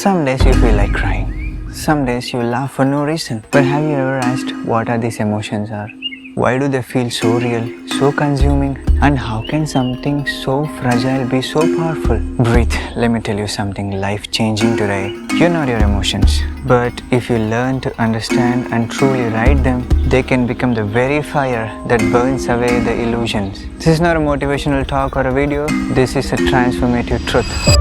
Some days you feel like crying. Some days you laugh for no reason. But have you ever asked what are these emotions are? Why do they feel so real, so consuming? And how can something so fragile be so powerful? Breathe. Let me tell you something life-changing today. You're not your emotions. But if you learn to understand and truly ride them, they can become the very fire that burns away the illusions. This is not a motivational talk or a video. This is a transformative truth.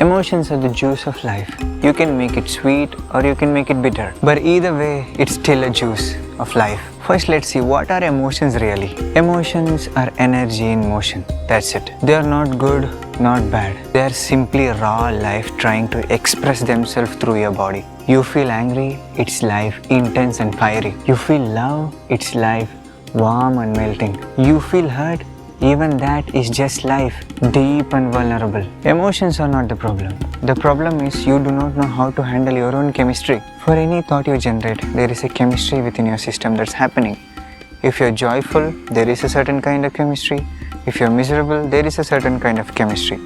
Emotions are the juice of life. You can make it sweet or you can make it bitter. But either way, it's still a juice of life. First, let's see what are emotions really. Emotions are energy in motion. That's it. They are not good, not bad. They are simply raw life trying to express themselves through your body. You feel angry, it's life intense and fiery. You feel love, it's life warm and melting. You feel hurt, even that is just life, deep and vulnerable. Emotions are not the problem. The problem is you do not know how to handle your own chemistry. For any thought you generate, there is a chemistry within your system that's happening. If you're joyful, there is a certain kind of chemistry. If you're miserable, there is a certain kind of chemistry.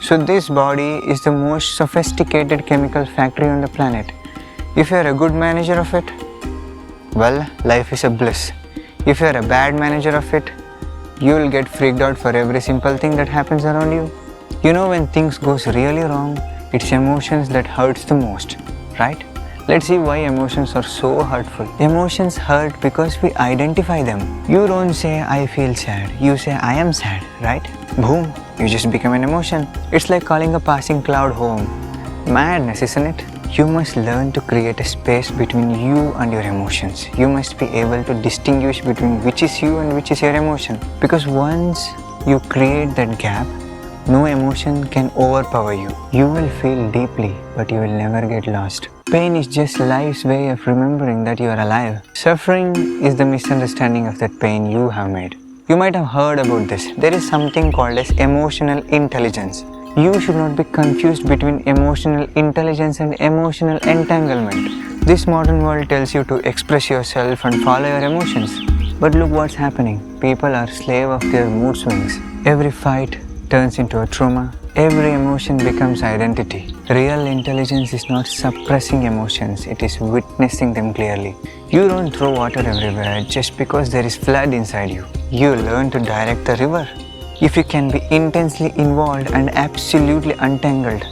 So this body is the most sophisticated chemical factory on the planet. If you're a good manager of it, well, life is a bliss. If you're a bad manager of it, you will get freaked out for every simple thing that happens around you. You know, when things goes really wrong, it's emotions that hurts the most, right? Let's see why emotions are so hurtful. Emotions hurt because we identify them. You don't say I feel sad, you say I am sad, right? Boom, you just become an emotion. It's like calling a passing cloud home. Madness, isn't it? You must learn to create a space between you and your emotions. You must be able to distinguish between which is you and which is your emotion. Because once you create that gap, no emotion can overpower you. You will feel deeply, but you will never get lost. Pain is just life's way of remembering that you are alive. Suffering is the misunderstanding of that pain you have made. You might have heard about this. There is something called as emotional intelligence. You should not be confused between emotional intelligence and emotional entanglement. This modern world tells you to express yourself and follow your emotions. But look what's happening. People are slave of their mood swings. Every fight turns into a trauma. Every emotion becomes identity. Real intelligence is not suppressing emotions, it is witnessing them clearly. You don't throw water everywhere just because there is flood inside you. You learn to direct the river. If you can be intensely involved and absolutely untangled,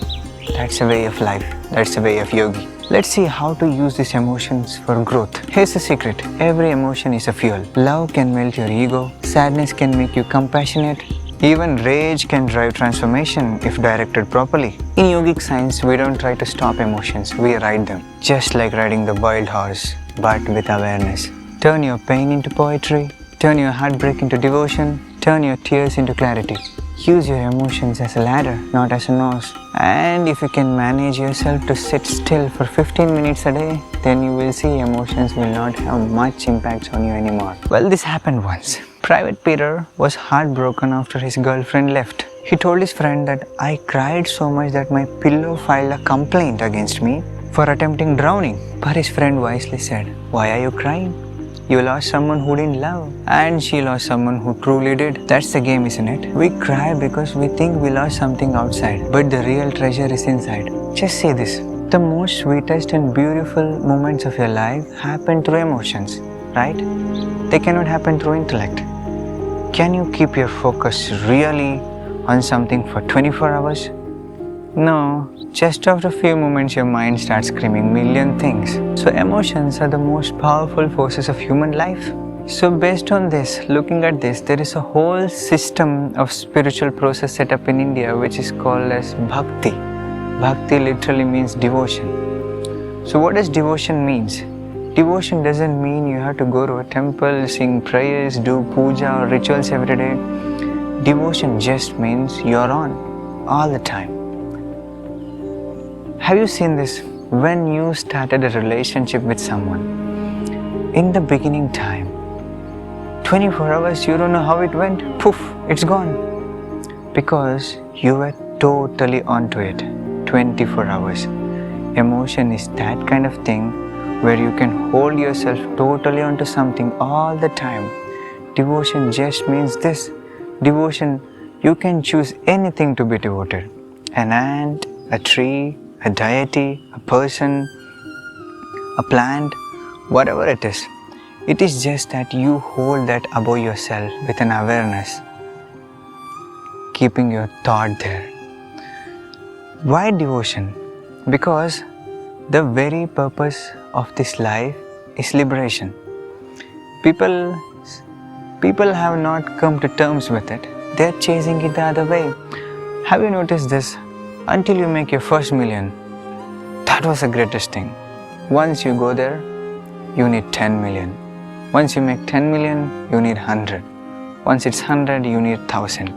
that's a way of life. That's a way of yogi. Let's see how to use these emotions for growth. Here's the secret. Every emotion is a fuel. Love can melt your ego. Sadness can make you compassionate. Even rage can drive transformation if directed properly. In yogic science, we don't try to stop emotions, we ride them. Just like riding the wild horse, but with awareness. Turn your pain into poetry. Turn your heartbreak into devotion. Turn your tears into clarity. Use your emotions as a ladder, not as a nose. And if you can manage yourself to sit still for 15 minutes a day, then you will see emotions will not have much impact on you anymore. Well, this happened once. Private Peter was heartbroken after his girlfriend left. He told his friend that I cried so much that my pillow filed a complaint against me for attempting drowning. But his friend wisely said, why are you crying? You lost someone who didn't love, and she lost someone who truly did. That's the game, isn't it? We cry because we think we lost something outside, but the real treasure is inside. Just say this. The most sweetest and beautiful moments of your life happen through emotions, right? They cannot happen through intellect. Can you keep your focus really on something for 24 hours? No, just after a few moments your mind starts screaming million things. So emotions are the most powerful forces of human life. So based on this, looking at this, there is a whole system of spiritual process set up in India which is called as bhakti. Bhakti literally means devotion. So what does devotion means? Devotion doesn't mean you have to go to a temple, sing prayers, do puja or rituals every day. Devotion just means you're on all the time. Have you seen this? When you started a relationship with someone, in the beginning time, 24 hours, you don't know how it went, poof, it's gone. Because you were totally onto it, 24 hours. Emotion is that kind of thing where you can hold yourself totally onto something all the time. Devotion just means this. Devotion, you can choose anything to be devoted. An ant, a tree, a deity, a person, a plant, whatever it is. It is just that you hold that above yourself with an awareness, keeping your thought there. Why devotion? Because the very purpose of this life is liberation. People have not come to terms with it. They are chasing it the other way. Have you noticed this? Until you make your first million, that was the greatest thing. Once you go there, you need 10 million. Once you make 10 million, you need 100. Once it's 100, you need 1000.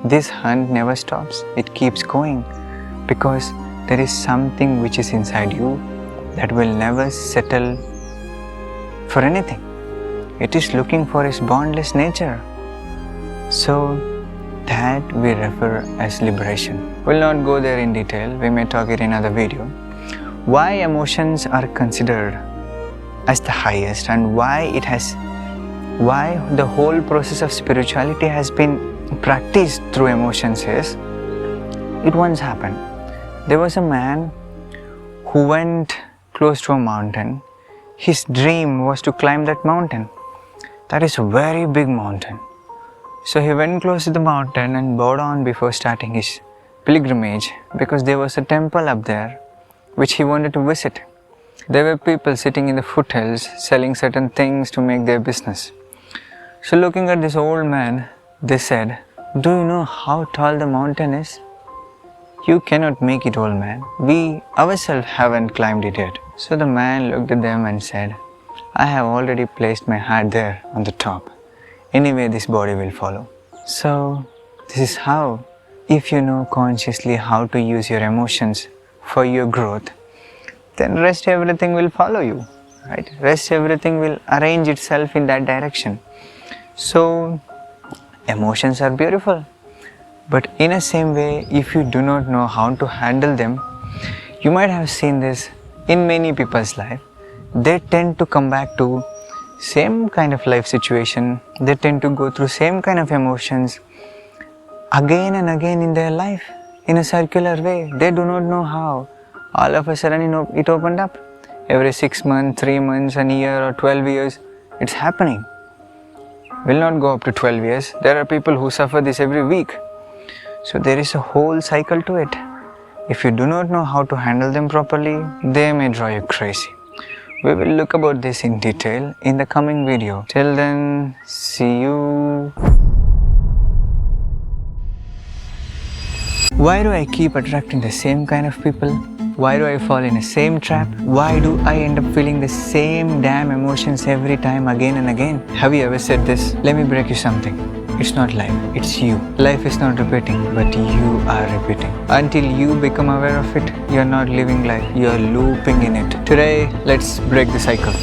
This hunt never stops. It keeps going because there is something which is inside you that will never settle for anything. It is looking for its boundless nature. So that we refer as liberation. We'll not go there in detail. We may talk it in another video. Why emotions are considered as the highest and why the whole process of spirituality has been practiced through emotions is, it once happened. There was a man who went close to a mountain. His dream was to climb that mountain. That is a very big mountain. So he went close to the mountain and bowed down before starting his pilgrimage because there was a temple up there which he wanted to visit. There were people sitting in the foothills selling certain things to make their business. So looking at this old man, they said, "Do you know how tall the mountain is? You cannot make it, old man. We ourselves haven't climbed it yet." So the man looked at them and said, "I have already placed my heart there on the top. Anyway, this body will follow." So this is how, if you know consciously how to use your emotions for your growth, then rest everything will follow you, right? Rest everything will arrange itself in that direction. So emotions are beautiful, but in a same way, if you do not know how to handle them, you might have seen this in many people's life. They tend to come back to same kind of life situation. They tend to go through same kind of emotions again and again in their life in a circular way. They do not know how. All of a sudden, it opened up. Every 6 months, 3 months, a year or 12 years, it's happening. Will not go up to 12 years. There are people who suffer this every week. So there is a whole cycle to it. If you do not know how to handle them properly, they may drive you crazy. We will look about this in detail in the coming video. Till then, see you. Why do I keep attracting the same kind of people? Why do I fall in the same trap? Why do I end up feeling the same damn emotions every time again and again? Have you ever said this? Let me break you something. It's not life, it's you. Life is not repeating, but you are repeating. Until you become aware of it, you're not living life, you're looping in it. Today, let's break the cycle.